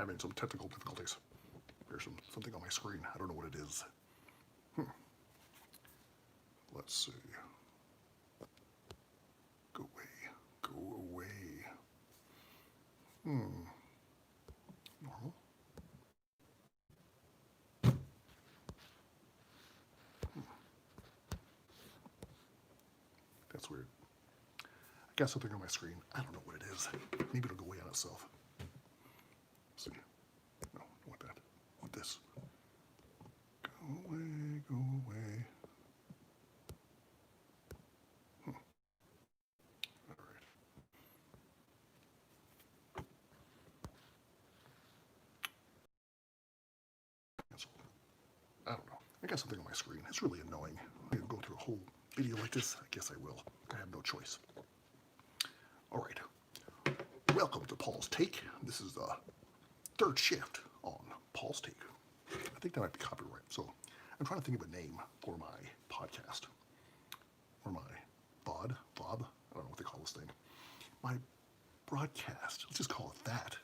having some technical difficulties. There's something on my screen. I don't know what it is. Let's see. Go away. Go away. Normal. That's weird. I got something on my screen. I don't know what it is. Maybe it'll go away on itself. Let's see. No, I don't want that. I want this. Go away, go away. All right. Cancel. I don't know. I got something on my screen. It's really annoying. I can go through a whole video like this. I guess I will. I have no choice. All right. Welcome to Paul's Take. This is the third shift on Paul's Take. I think that might be copyright. So I'm trying to think of a name for my podcast. Or my fob. I don't know what they call this thing. My broadcast. Let's just call it that.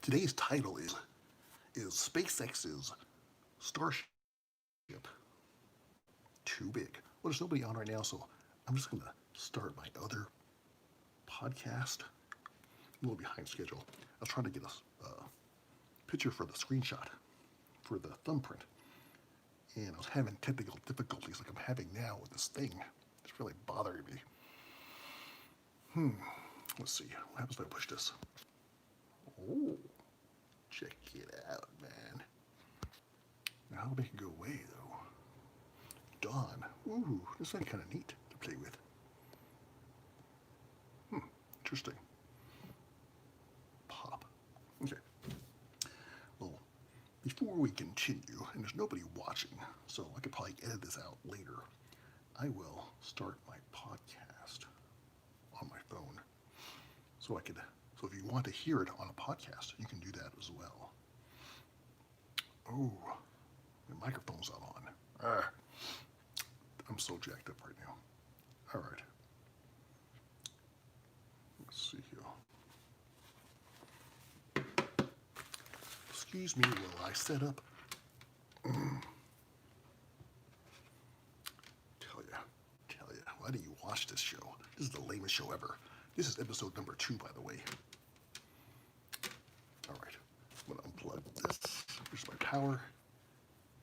Today's title is SpaceX's Starship too big? Well, there's nobody on right now, so I'm just going to start my other podcast. A little behind schedule. I was trying to get a picture for the screenshot for the thumbprint, and I was having technical difficulties like I'm having now with this thing. It's really bothering me. Let's see. What happens if I push this? Oh, check it out, man. Now I'll make it go away, though. Dawn. Ooh, this thing kind of neat to play with. Interesting. Pop. Okay. Well, before we continue, and there's nobody watching, so I could probably edit this out later, I will start my podcast on my phone. So if you want to hear it on a podcast, you can do that as well. Oh, my microphone's not on. I'm so jacked up right now. All right. Let's see here. Excuse me while I set up. Tell ya, why do you watch this show? This is the lamest show ever. This is episode number 2, by the way. All right, I'm gonna unplug this. Here's my power,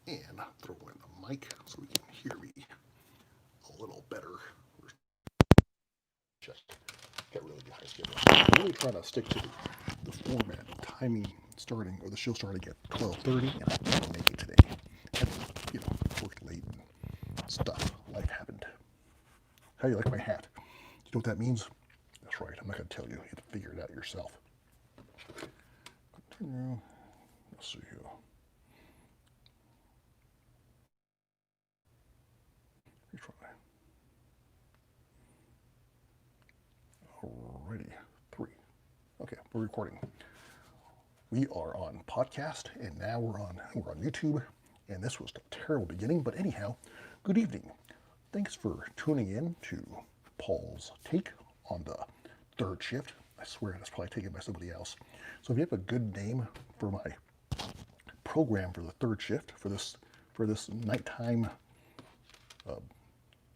and throw in the mic so we can hear me a little better. Just got really behind schedule. I'm really trying to stick to the format, timing, starting, or the show starting at 12:30, and I didn't make it today. I worked late and stuff. Life happened. How do you like my hat? You know what that means? That's right. I'm not going to tell you. You have to figure it out yourself. Continue. Let's see here. Retry. Alrighty. 3. Okay, we're recording. We are on podcast, and now we're on YouTube. And this was a terrible beginning, but anyhow, good evening. Thanks for tuning in to Paul's Take on the third shift. I swear that's probably taken by somebody else. So if you have a good name for my program for the third shift, for this nighttime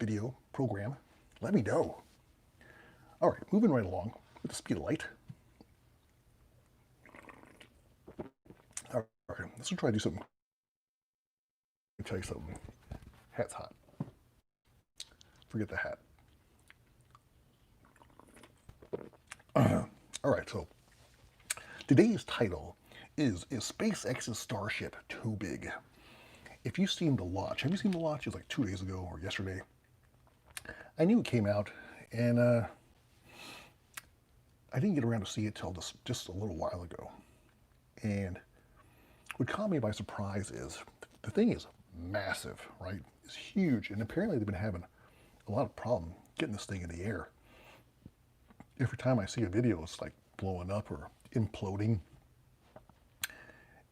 video program, let me know. All right, moving right along with the speed of light. All right, let's try to do something. Let me tell you something. Hat's hot. Forget the hat. All right, so today's title is SpaceX's Starship too big? If you've seen the launch, have you seen the launch? It was like 2 days ago or yesterday. I knew it came out, and I didn't get around to see it till just a little while ago. And what caught me by surprise is the thing is massive, right? It's huge, and apparently they've been having a lot of problem getting this thing in the air. Every time I see a video, it's like blowing up or imploding.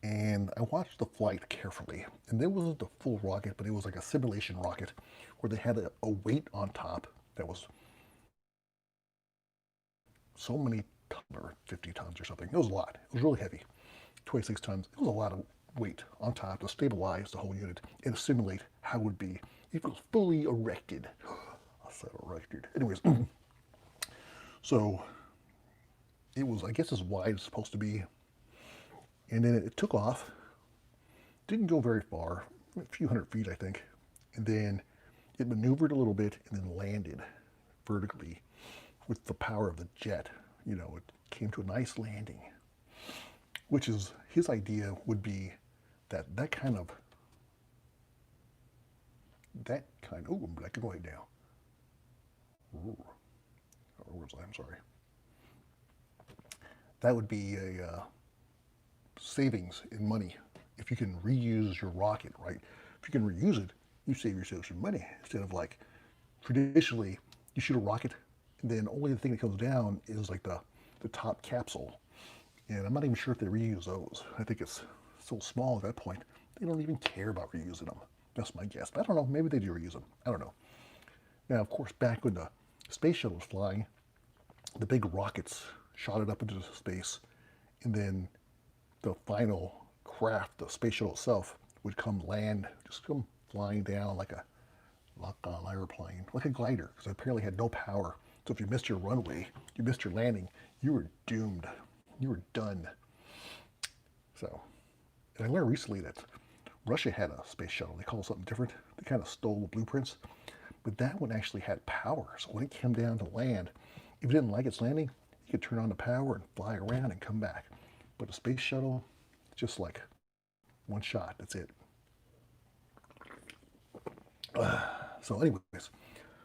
And I watched the flight carefully, and it wasn't a full rocket, but it was like a simulation rocket where they had a weight on top that was so many tons, or 50 tons or something. It was a lot. It was really heavy. 26 tons. It was a lot of weight on top to stabilize the whole unit and simulate how it would be if it was fully erected. I said erected. Anyways, so it was, I guess, as wide as it's supposed to be. And then it took off. Didn't go very far, a few hundred feet, I think. And then it maneuvered a little bit and then landed vertically with the power of the jet. You know, it came to a nice landing, which is his idea would be that oh, I'm blacking white now. Ooh. Where was I? I'm sorry. That would be a savings in money if you can reuse your rocket, right? If you can reuse it, you save yourself some money instead of like traditionally you shoot a rocket and then only the thing that comes down is like the top capsule. And I'm not even sure if they reuse those. I think it's so small at that point, they don't even care about reusing them. That's my guess. But I don't know. Maybe they do reuse them. I don't know. Now, of course, back when the space shuttle was flying, the big rockets shot it up into space, and then the final craft, the space shuttle itself, would come land, just come flying down like an airplane, like a glider, because it apparently had no power. So if you missed your runway, you missed your landing, you were doomed. You were done. So, and I learned recently that Russia had a space shuttle. They called it something different. They kind of stole the blueprints, but that one actually had power. So when it came down to land, if you didn't like its landing, you could turn on the power and fly around and come back. But a space shuttle, just like one shot, that's it. So anyways,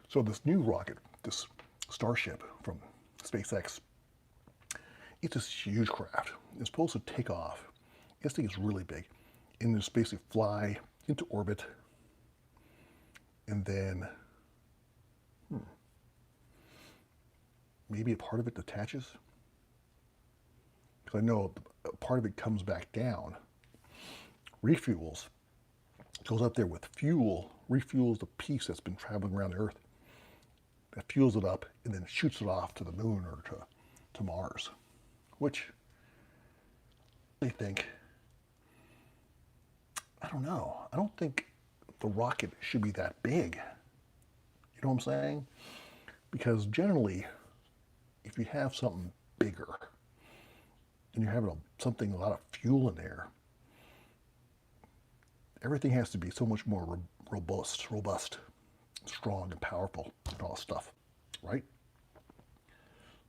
so this new rocket, this Starship from SpaceX, it's this huge craft. It's supposed to take off. This thing is really big. And just basically fly into orbit. And then maybe a part of it detaches. Because I know a part of it comes back down, refuels, goes up there with fuel, refuels the piece that's been traveling around the Earth, that fuels it up, and then shoots it off to the moon or to Mars. Which I think, I don't know. I don't think the rocket should be that big. You know what I'm saying? Because generally, if you have something bigger and you're having a lot of fuel in there, everything has to be so much more robust, strong, and powerful, and all that stuff, right?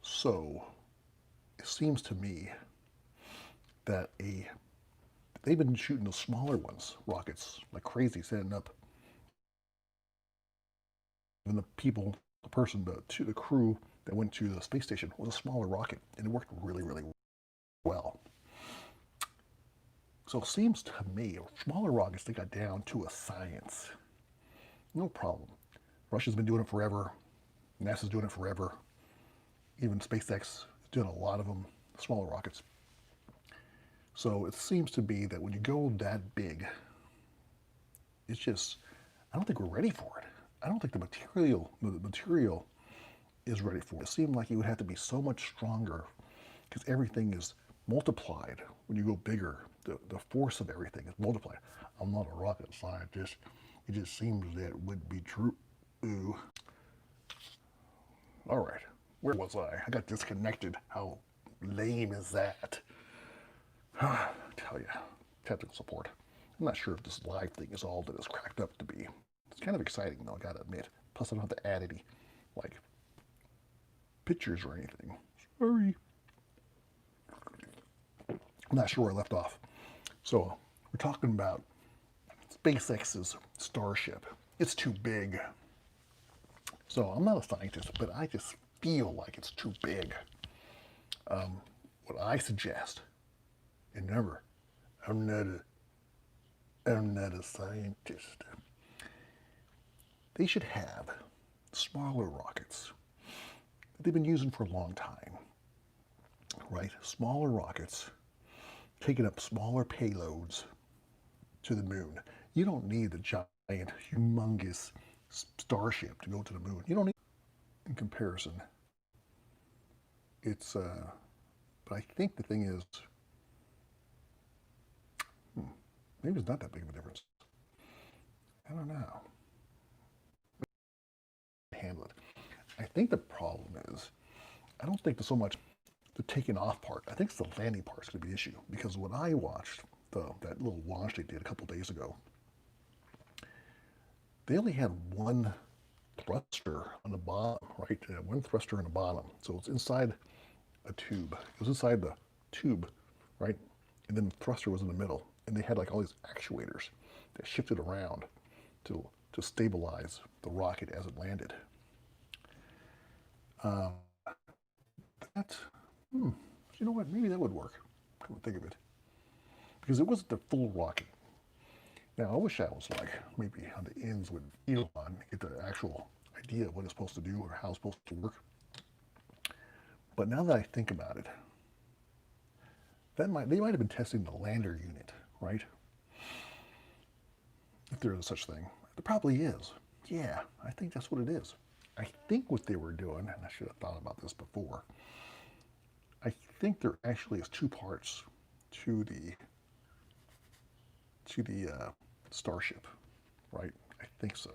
So it seems to me that they've been shooting the smaller ones, rockets, like crazy, setting up. And the crew that went to the space station was a smaller rocket, and it worked really, really well. So it seems to me, smaller rockets, they got down to a science. No problem. Russia's been doing it forever. NASA's doing it forever. Even SpaceX is doing a lot of them, smaller rockets. So it seems to be that when you go that big, it's just, I don't think we're ready for it. I don't think the material is ready for it. It seemed like it would have to be so much stronger because everything is multiplied when you go bigger. The force of everything is multiplied. I'm not a rocket scientist. It just seems that would be true. Ooh. All right, where was I? I got disconnected. How lame is that? I tell you, technical support. I'm not sure if this live thing is all that it's cracked up to be. It's kind of exciting though, I gotta admit. Plus I don't have to add any, like, pictures or anything. Sorry. I'm not sure where I left off. So, we're talking about SpaceX's Starship. It's too big. So, I'm not a scientist, but I just feel like it's too big. What I suggest, and remember, I'm not a scientist. They should have smaller rockets that they've been using for a long time, right? Smaller rockets taking up smaller payloads to the moon. You don't need the giant, humongous Starship to go to the moon. You don't need, in comparison. It's, but I think the thing is, Maybe it's not that big of a difference. I don't know. Handle it. I think the problem is, I don't think there's so much the taking off part. I think it's the landing part's going to be the issue. Because when I watched that little launch they did a couple days ago, they only had one thruster on the bottom, right? One thruster on the bottom. So it's inside a tube. It was inside the tube, right? And then the thruster was in the middle. And they had like all these actuators that shifted around to stabilize the rocket as it landed. Um, that, you know what? Maybe that would work. I would think of it. Because it wasn't the full rocket. Now, I wish I was like maybe on the ends with Elon, get the actual idea of what it's supposed to do or how it's supposed to work. But now that I think about it, they might have been testing the lander unit, right? If there is such thing. There probably is. Yeah, I think that's what it is. I think what they were doing, and I should have thought about this before, I think there actually is two parts to the Starship, right? I think so.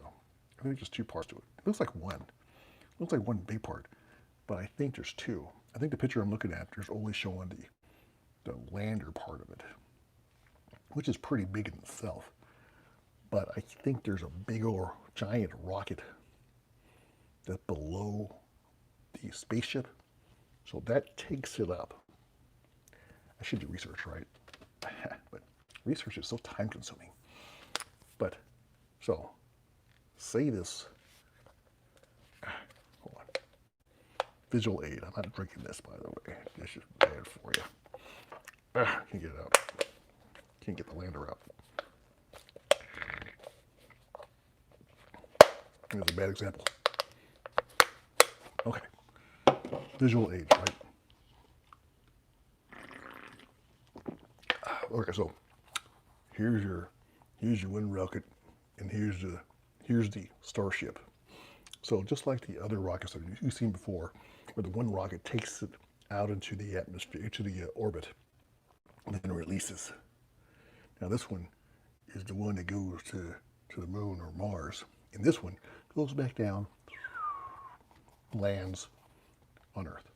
I think there's two parts to it. It looks like one. It looks like one big part, but I think there's two. I think the picture I'm looking at, there's only showing the lander part of it, which is pretty big in itself. But I think there's a big old giant rocket that's below the spaceship. So that takes it up. I should do research, right? But research is so time consuming. But, so, say this. Hold on. Visual aid. I'm not drinking this, by the way. This is bad for you. Can't get it out. Can't get the lander out. Here's a bad example. Okay. Visual aids, right? Okay, so here's your wind rocket, and here's the Starship. So just like the other rockets that you've seen before, where the one rocket takes it out into the atmosphere, to the orbit, and then releases. Now this one is the one that goes to the moon or Mars, and this one goes back down, lands on Earth,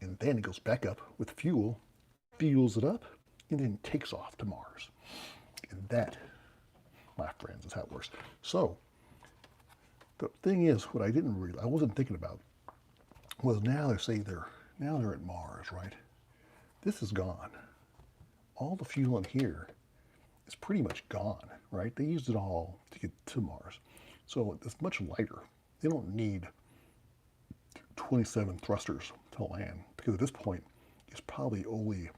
and then it goes back up with fuel, fuels it up, and then takes off to Mars. And that, my friends, is how it works. So the thing is, what I wasn't thinking about was now they're at Mars, right? This is gone. All the fuel in here is pretty much gone, right? They used it all to get to Mars. So it's much lighter. They don't need 27 thrusters to land, because at this point, it's probably a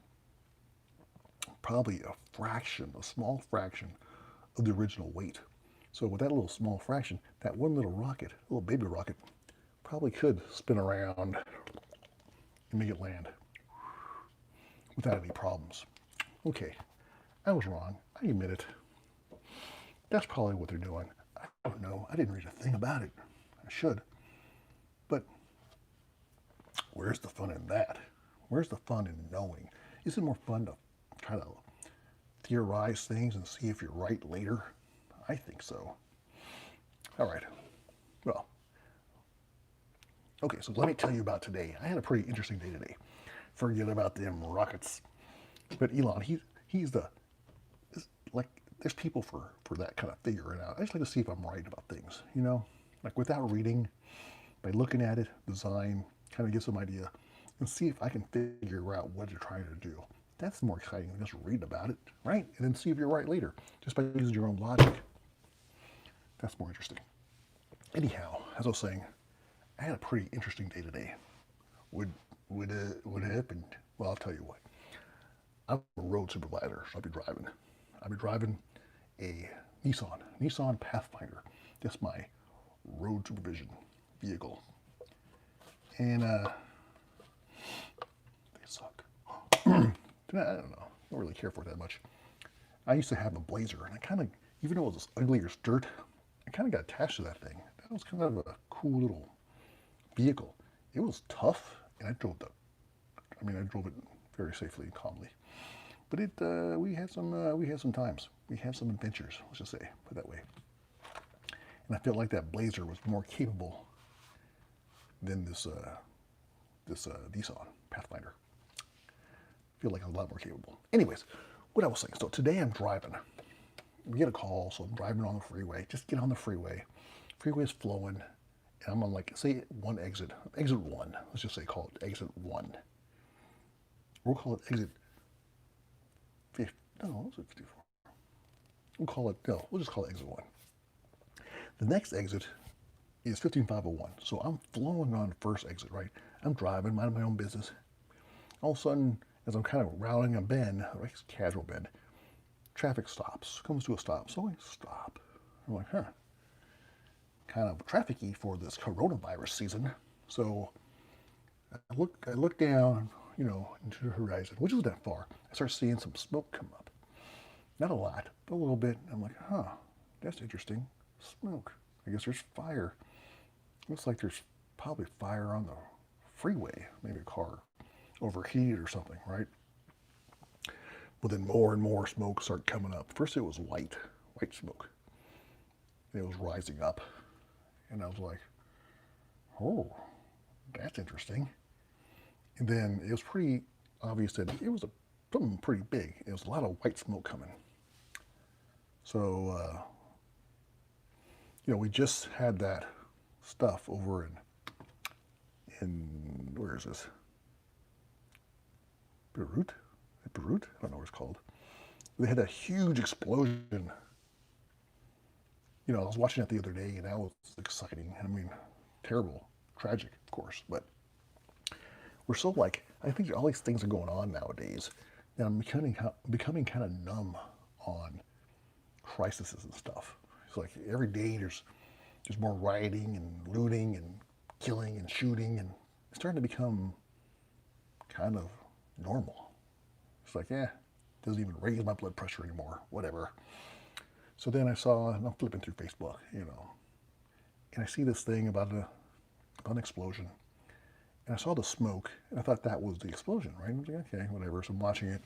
small fraction of the original weight. So with that little small fraction, that one little rocket, little baby rocket, probably could spin around and make it land without any problems. Okay, I was wrong. I admit it. That's probably what they're doing. I don't know. I didn't read a thing about it. I should. But where's the fun in that? Where's the fun in knowing? Is it more fun to try to theorize things and see if you're right later? I think so. All right. Well, okay, so let me tell you about today. I had a pretty interesting day today. Forget about them rockets. But Elon, he's like, there's people for that kind of figuring out. I just like to see if I'm right about things, like without reading, by looking at it, design, kind of get some idea, and see if I can figure out what you're trying to do. That's more exciting than just reading about it, right? And then see if you're right later, just by using your own logic. That's more interesting. Anyhow, as I was saying, I had a pretty interesting day today. What happened? Well, I'll tell you what. I'm a road supervisor, so I'll be driving a Nissan Pathfinder. That's my road supervision vehicle. And they suck. I don't know. I don't really care for it that much. I used to have a Blazer, and I kind of, even though it was ugly as dirt, I kind of got attached to that thing. That was kind of a cool little vehicle. It was tough, and I drove it very safely and calmly. But we had some times. We had some adventures. Let's just say, put it that way. And I felt like that Blazer was more capable than this Nissan Pathfinder. I feel like I was a lot more capable. Anyways, what I was saying. So today I'm driving. We get a call, so I'm driving on the freeway. Just get on the freeway. Freeway is flowing, and I'm on like say one exit, exit one. Let's just say call it exit one. We'll call it exit 50. No, it's 54. We'll just call it exit one. The next exit is 15501. So I'm flowing on the first exit, right? I'm driving, minding my own business. All of a sudden, as I'm kind of rounding a bend, like a casual bend, traffic stops, comes to a stop. So I stop. I'm like, kind of traffic-y for this coronavirus season. So I look down, into the horizon, which isn't that far. I start seeing some smoke come up. Not a lot, but a little bit. I'm like, that's interesting. Smoke. I guess there's fire. Looks like there's probably fire on the freeway. Maybe a car overheated or something, right? Well, then more and more smoke started coming up. First it was white smoke. And it was rising up. And I was like, oh, that's interesting. And then it was pretty obvious that it was something pretty big. It was a lot of white smoke coming. So, we just had that stuff over in where is this? Beirut? Beirut? I don't know what it's called. They had that huge explosion. I was watching it the other day, and that was exciting. I mean, terrible, tragic, of course, but we're so I think all these things are going on nowadays, and I'm becoming kind of numb on crises and stuff. It's like every day there's more rioting and looting and killing and shooting, and it's starting to become kind of normal. It's like, it doesn't even raise my blood pressure anymore, whatever. So then I'm flipping through Facebook, and I see this thing about an explosion. And I saw the smoke, and I thought that was the explosion, right? I was like, okay, whatever. So I'm watching it.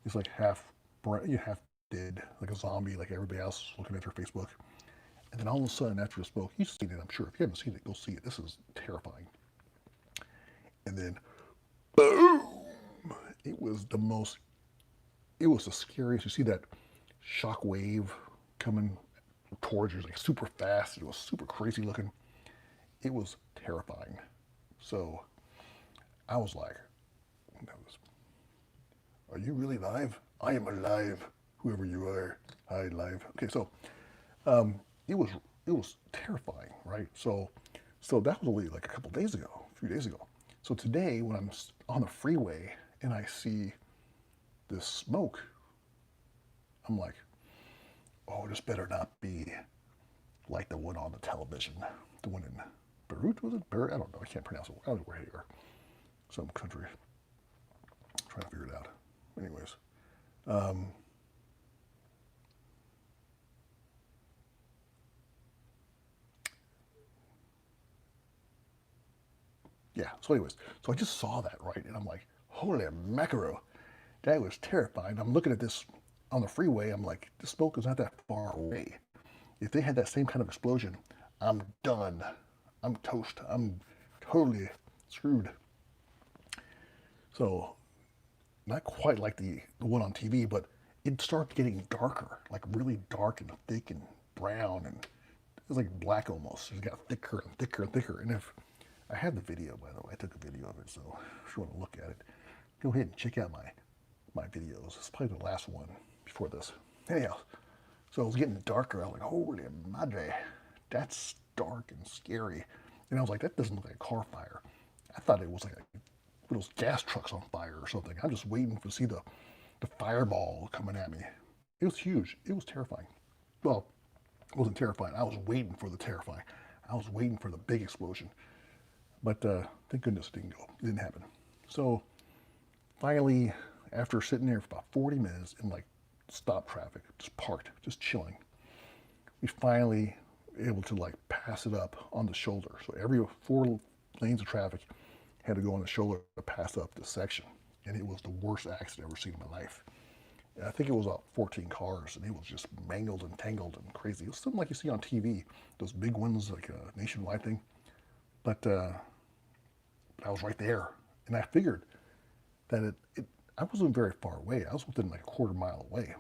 It's like half dead, like a zombie, like everybody else looking at their Facebook. And then all of a sudden, after the smoke, you've seen it, I'm sure. If you haven't seen it, go see it. This is terrifying. And then, boom! It was the scariest. You see that shock wave coming towards you, like super fast. It was super crazy looking. It was terrifying. So I was like, are you really live? I am alive, whoever you are. Hi, live. Okay, so it was terrifying, right? So that was only like a few days ago. So today, when I'm on the freeway and I see this smoke, I'm like, oh, this better not be like the one on the television, the one in Beirut, was it? Beirut? I don't know. I can't pronounce it. I don't know where they are. Some country. I'm trying to figure it out. Anyways. So anyways. So I just saw that, right? And I'm like, holy mackerel. That was terrifying. I'm looking at this on the freeway. I'm like, the smoke is not that far away. If they had that same kind of explosion, I'm done. I'm toast. I'm totally screwed. So, not quite like the one on TV, but it started getting darker, like really dark and thick and brown, and it was like black almost. It got thicker and thicker and thicker. And if I have the video, by the way, I took a video of it, so if you want to look at it, go ahead and check out my videos. It's probably the last one before this. Anyhow, so it was getting darker. I was like, holy madre, that's dark and scary. And I was like, that doesn't look like a car fire. I thought it was like those gas trucks on fire or something. I'm just waiting to see the fireball coming at me. It was huge. It was terrifying. Well, it wasn't terrifying. I was waiting for the terrifying. I was waiting for the big explosion. But thank goodness it didn't happen. So finally, after sitting there for about 40 minutes in like stop traffic, just parked, just chilling, we finally able to like pass it up on the shoulder. So every 4 lanes of traffic had to go on the shoulder to pass up this section. And it was the worst accident I've ever seen in my life. I think it was about 14 cars, and it was just mangled and tangled and crazy. It was something like you see on TV, those big ones, like a nationwide thing. But I was right there, and I figured that I wasn't very far away. I was within like a quarter mile away.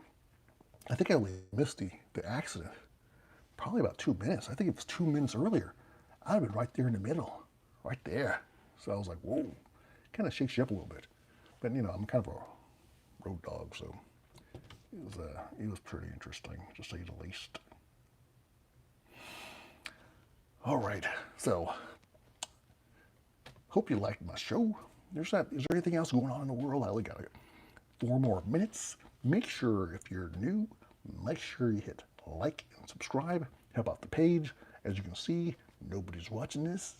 I think I only missed the accident probably about 2 minutes. I think it was 2 minutes earlier. I'd have been right there in the middle, right there. So I was like, whoa, kind of shakes you up a little bit. But you know, I'm kind of a road dog, so it was pretty interesting, to say the least. All right, so hope you liked my show. Is there anything else going on in the world? I only got 4 more minutes. Make sure if you're new, make sure you hit like and subscribe. Help out the page. As you can see, nobody's watching this,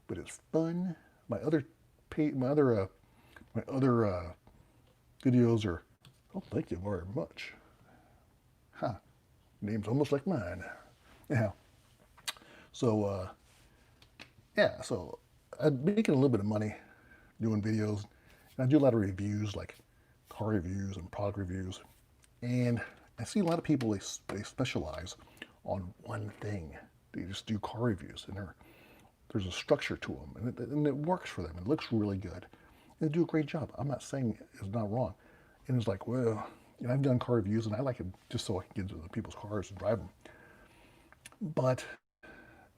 but it's fun. My other videos are. Oh, thank you very much. Huh? Name's almost like mine. Anyhow, so yeah, so I'm making a little bit of money doing videos, and I do a lot of reviews, like car reviews and product reviews, and I see a lot of people they specialize on one thing. They just do car reviews, and there's a structure to them, and it works for them. It looks really good. And they do a great job. I'm not saying it's not wrong. And it's like, well, you know, I've done car reviews, and I like it just so I can get into the people's cars and drive them. But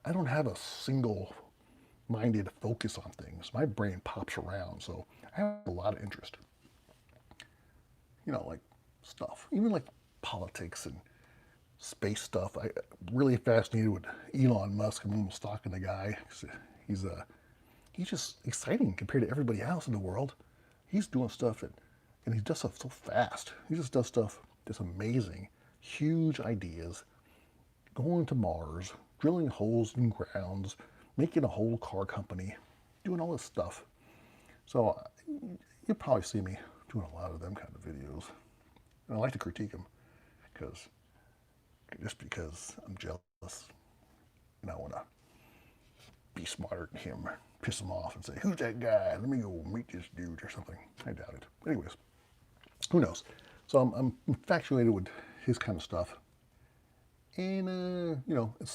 I don't have a single-minded focus on things. My brain pops around, so I have a lot of interest. You know, like stuff, even like politics and space stuff. I really fascinated with Elon Musk. I'm almost stalking the guy. He's just exciting compared to everybody else in the world. He's doing stuff and he does stuff so fast. He just does stuff that's amazing. Huge ideas, going to Mars, drilling holes in grounds, making a whole car company, doing all this stuff. So you'll probably see me doing a lot of them kind of videos. And I like to critique them because I'm jealous and I want to be smarter than him, piss him off and say, who's that guy? Let me go meet this dude or something. I doubt it. Anyways, who knows? So I'm infatuated with his kind of stuff. And, you know, it's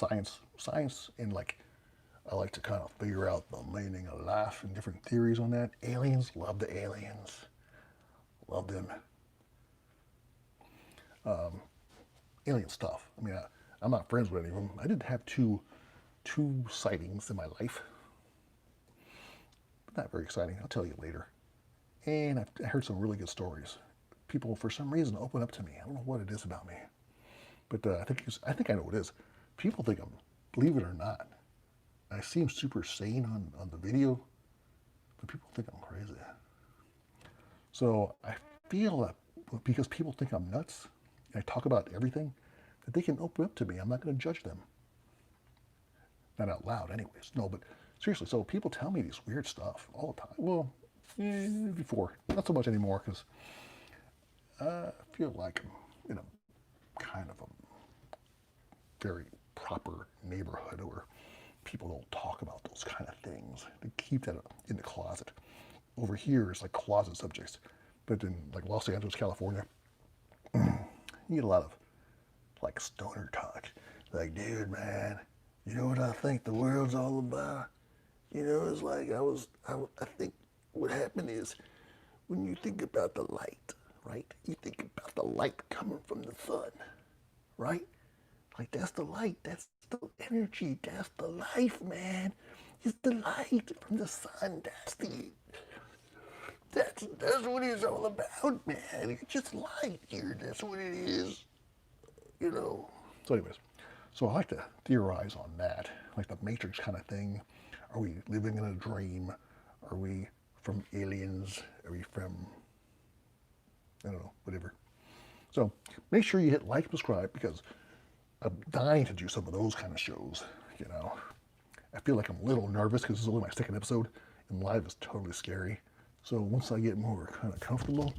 science and like, I like to kind of figure out the meaning of life and different theories on that. Aliens, love the aliens. Love them. Alien stuff. I mean, I'm not friends with any of them. I did have two sightings in my life. But not very exciting. I'll tell you later. And I heard some really good stories. People, for some reason, open up to me. I don't know what it is about me. But I think I know what it is. People think believe it or not, I seem super sane on the video, but people think I'm crazy. So I feel that because people think I'm nuts, and I talk about everything, that they can open up to me. I'm not going to judge them. Not out loud anyways. No, but seriously, so people tell me these weird stuff all the time. Well, before. Not so much anymore, because I feel like I'm in a kind of a very proper neighborhood where people don't talk about those kind of things. They keep that in the closet. Over here is like closet subjects. But in like Los Angeles, California, you get a lot of like stoner talk. Like, dude, man, you know what I think the world's all about? You know, it's like I think what happened is when you think about the light, right? You think about the light coming from the sun, right? Like that's the light, that's the energy, that's the life, man. It's the light from the sun. That's what it's all about, man. It's just light here. That's what it is, you know. So, anyways, so I like to theorize on that, like the Matrix kind of thing. Are we living in a dream? Are we from aliens? Are we from, I don't know, whatever. So make sure you hit like and subscribe because I'm dying to do some of those kind of shows, you know. I feel like I'm a little nervous because this is only my second episode and live is totally scary. So once I get more kind of comfortable,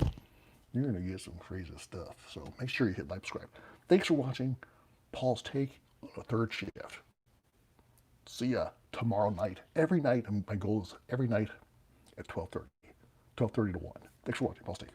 you're going to get some crazy stuff. So make sure you hit like, subscribe. Thanks for watching Paul's Take on a Third Shift. See ya tomorrow night. Every night, my goal is every night at 12:30 to 1. Thanks for watching Paul's Take.